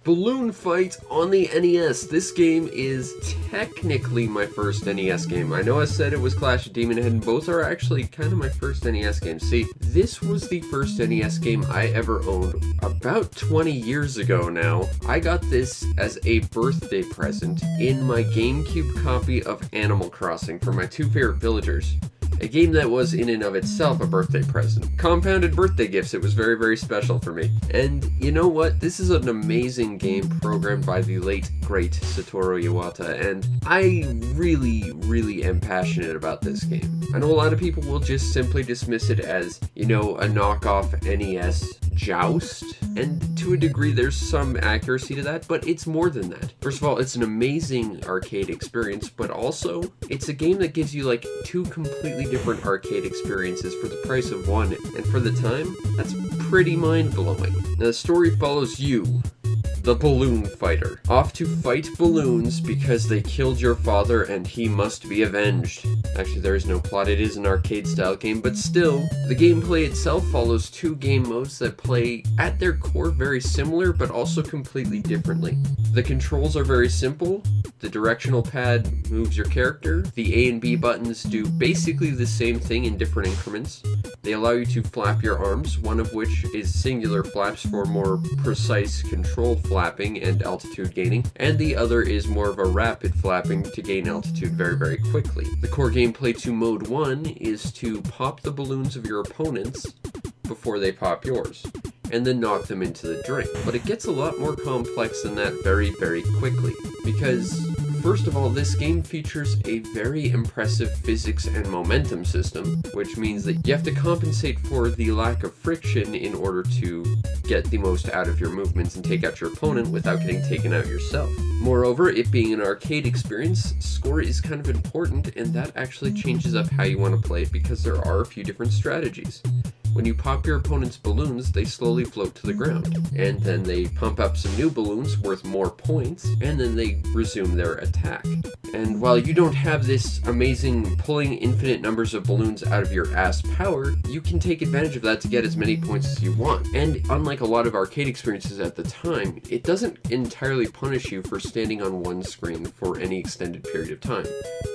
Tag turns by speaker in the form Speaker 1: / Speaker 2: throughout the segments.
Speaker 1: Balloon Fight on the NES. This game is technically my first NES game. I know I said it was Clash of Demon Head, and both are actually kind of my first NES games. See, this was the first NES game I ever owned about 20 years ago now. I got this as a birthday present in my GameCube copy of Animal Crossing for my two favorite villagers. A game that was in and of itself a birthday present. Compounded birthday gifts, it was very, very special for me. And you know what? This is an amazing game programmed by the late, great Satoru Iwata, and I really, really am passionate about this game. I know a lot of people will just simply dismiss it as, you know, a knockoff NES Joust, and to a degree there's some accuracy to that, but it's more than that. First of all, it's an amazing arcade experience, but also, it's a game that gives you like two completely different arcade experiences for the price of one, and for the time, that's pretty mind-blowing. Now the story follows you, the balloon fighter, off to fight balloons because they killed your father and he must be avenged. Actually, there is no plot, it is an arcade-style game, but still, the gameplay itself follows two game modes that play, at their core, very similar, but also completely differently. The controls are very simple. The directional pad moves your character. The A and B buttons do basically the same thing in different increments. They allow you to flap your arms, one of which is singular flaps for more precise controlled flapping and altitude gaining, and the other is more of a rapid flapping to gain altitude very, very quickly. The core gameplay to Mode 1 is to pop the balloons of your opponents before they pop yours, and then knock them into the drink. But it gets a lot more complex than that very, very quickly, because first of all, this game features a very impressive physics and momentum system, which means that you have to compensate for the lack of friction in order to get the most out of your movements and take out your opponent without getting taken out yourself. Moreover, it being an arcade experience, score is kind of important, and that actually changes up how you want to play it because there are a few different strategies. When you pop your opponent's balloons, they slowly float to the ground, and then they pump up some new balloons worth more points, and then they resume their attack. And while you don't have this amazing pulling infinite numbers of balloons out of your ass power, you can take advantage of that to get as many points as you want. And unlike a lot of arcade experiences at the time, it doesn't entirely punish you for standing on one screen for any extended period of time.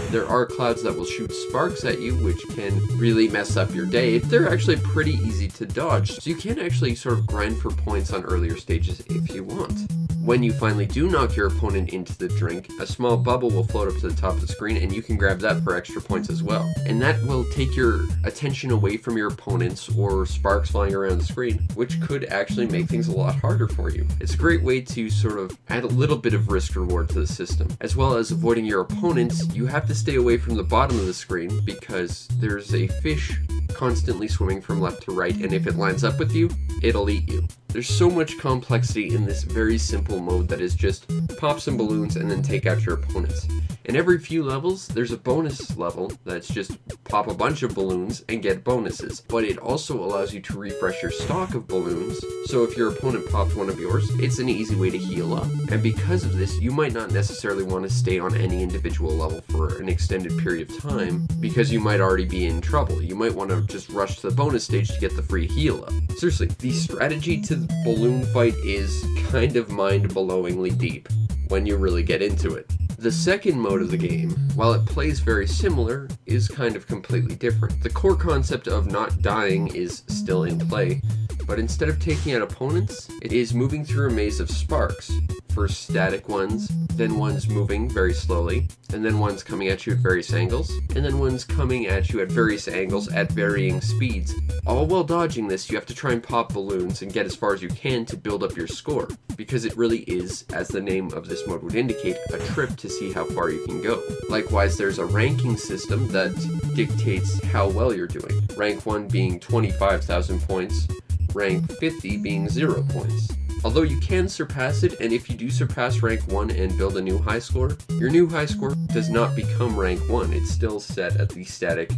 Speaker 1: There are clouds that will shoot sparks at you, which can really mess up your day. They're actually pretty easy to dodge, so you can actually sort of grind for points on earlier stages if you want. When you finally do knock your opponent into the drink, a small bubble will float up to the top of the screen, and you can grab that for extra points as well. And that will take your attention away from your opponents or sparks flying around the screen, which could actually make things a lot harder for you. It's a great way to sort of add a little bit of risk reward to the system. As well as avoiding your opponents, you have to stay away from the bottom of the screen because there's a fish constantly swimming from left to right, and if it lines up with you, it'll eat you. There's so much complexity in this very simple mode that is just pop some balloons and then take out your opponents. In every few levels, there's a bonus level that's just pop a bunch of balloons and get bonuses, but it also allows you to refresh your stock of balloons, so if your opponent pops one of yours, it's an easy way to heal up. And because of this, you might not necessarily want to stay on any individual level for an extended period of time, because you might already be in trouble. You might want to just rush to the bonus stage to get the free heal up. Seriously, the strategy to the balloon fight is kind of mind-blowingly deep when you really get into it. The second mode of the game, while it plays very similar, is kind of completely different. The core concept of not dying is still in play, but instead of taking out opponents, it is moving through a maze of sparks. First static ones, then ones moving very slowly, and then ones coming at you at various angles, and then ones coming at you at various angles at varying speeds. All while dodging this, you have to try and pop balloons and get as far as you can to build up your score, because it really is, as the name of this mode would indicate, a trip to see how far you can go. Likewise, there's a ranking system that dictates how well you're doing. Rank 1 being 25,000 points, rank 50 being 0 points. Although you can surpass it, and if you do surpass rank 1 and build a new high score, your new high score does not become rank 1. It's still set at the static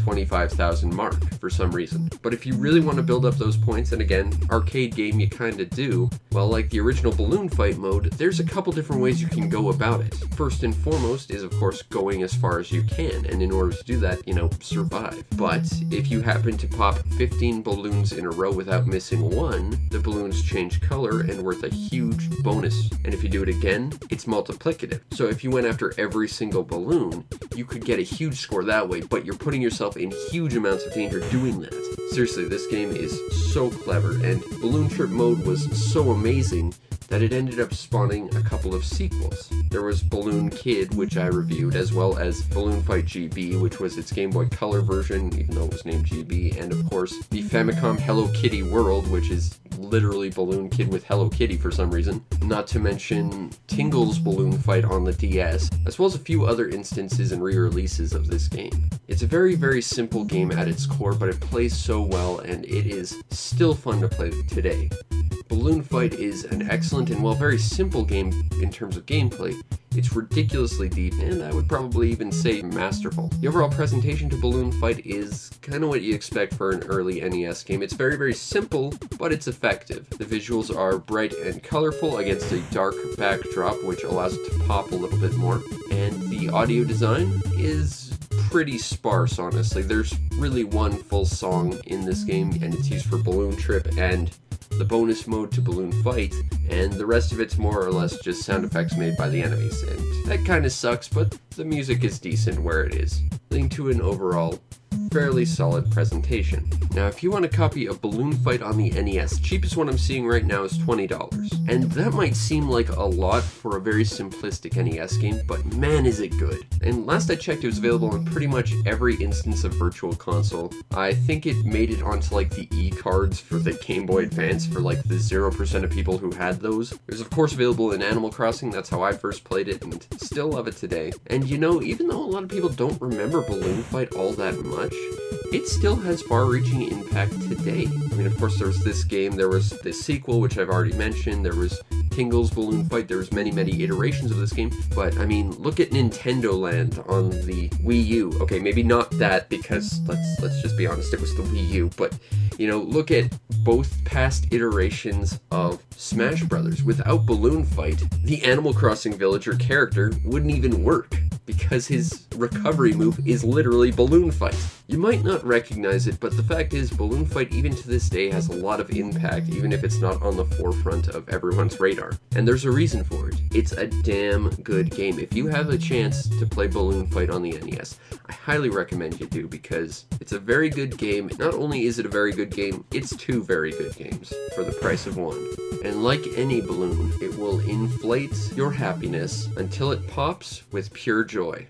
Speaker 1: 25,000 mark for some reason. But if you really want to build up those points, and again, arcade game you kinda do, well, like the original balloon fight mode, there's a couple different ways you can go about it. First and foremost is, of course, going as far as you can, and in order to do that, survive. But if you happen to pop 15 balloons in a row without missing one, the balloons change color and worth a huge bonus. And if you do it again, it's multiplicative. So if you went after every single balloon, you could get a huge score that way, but you're putting yourself in huge amounts of danger doing that. Seriously, this game is so clever, and Balloon Trip mode was so amazing that it ended up spawning a couple of sequels. There was Balloon Kid, which I reviewed, as well as Balloon Fight GB, which was its Game Boy Color version, even though it was named GB, and of course, the Famicom Hello Kitty World, which is literally Balloon Kid with Hello Kitty for some reason. Not to mention Tingle's Balloon Fight on the DS, as well as a few other instances and re-releases of this game. It's a very, very simple game at its core, but it plays so well, and it is still fun to play today. Balloon Fight is an excellent and, well, very simple game in terms of gameplay. It's ridiculously deep, and I would probably even say masterful. The overall presentation to Balloon Fight is kind of what you expect for an early NES game. It's very, very simple, but it's effective. The visuals are bright and colorful against a dark backdrop, which allows it to pop a little bit more. And the audio design is pretty sparse, honestly. There's really one full song in this game, and it's used for Balloon Trip and the bonus mode to Balloon Fight, and the rest of it's more or less just sound effects made by the enemies, and that kinda sucks, but the music is decent where it is, leading to an overall fairly solid presentation. Now, if you want a copy of Balloon Fight on the NES, cheapest one I'm seeing right now is $20. And that might seem like a lot for a very simplistic NES game, but man is it good. And last I checked, it was available on pretty much every instance of Virtual Console. I think it made it onto like the E-cards for the Game Boy Advance for like the 0% of people who had those. It was of course available in Animal Crossing, that's how I first played it, and still love it today. And even though a lot of people don't remember Balloon Fight all that much, it still has far-reaching impact today. I mean, of course, there was this game, there was the sequel, which I've already mentioned, there was Tingle's Balloon Fight, there was many, many iterations of this game, but I mean, look at Nintendo Land on the Wii U. Okay, maybe not that, because let's just be honest, it was the Wii U, but look at both past iterations of Smash Brothers. Without Balloon Fight, the Animal Crossing villager character wouldn't even work, because his recovery move is literally Balloon Fight. You might not recognize it, but the fact is, Balloon Fight even to this day has a lot of impact, even if it's not on the forefront of everyone's radar. And there's a reason for it. It's a damn good game. If you have a chance to play Balloon Fight on the NES, I highly recommend you do, because it's a very good game. Not only is it a very good game, it's two very good games for the price of one. And like any balloon, it will inflate your happiness until it pops with pure joy.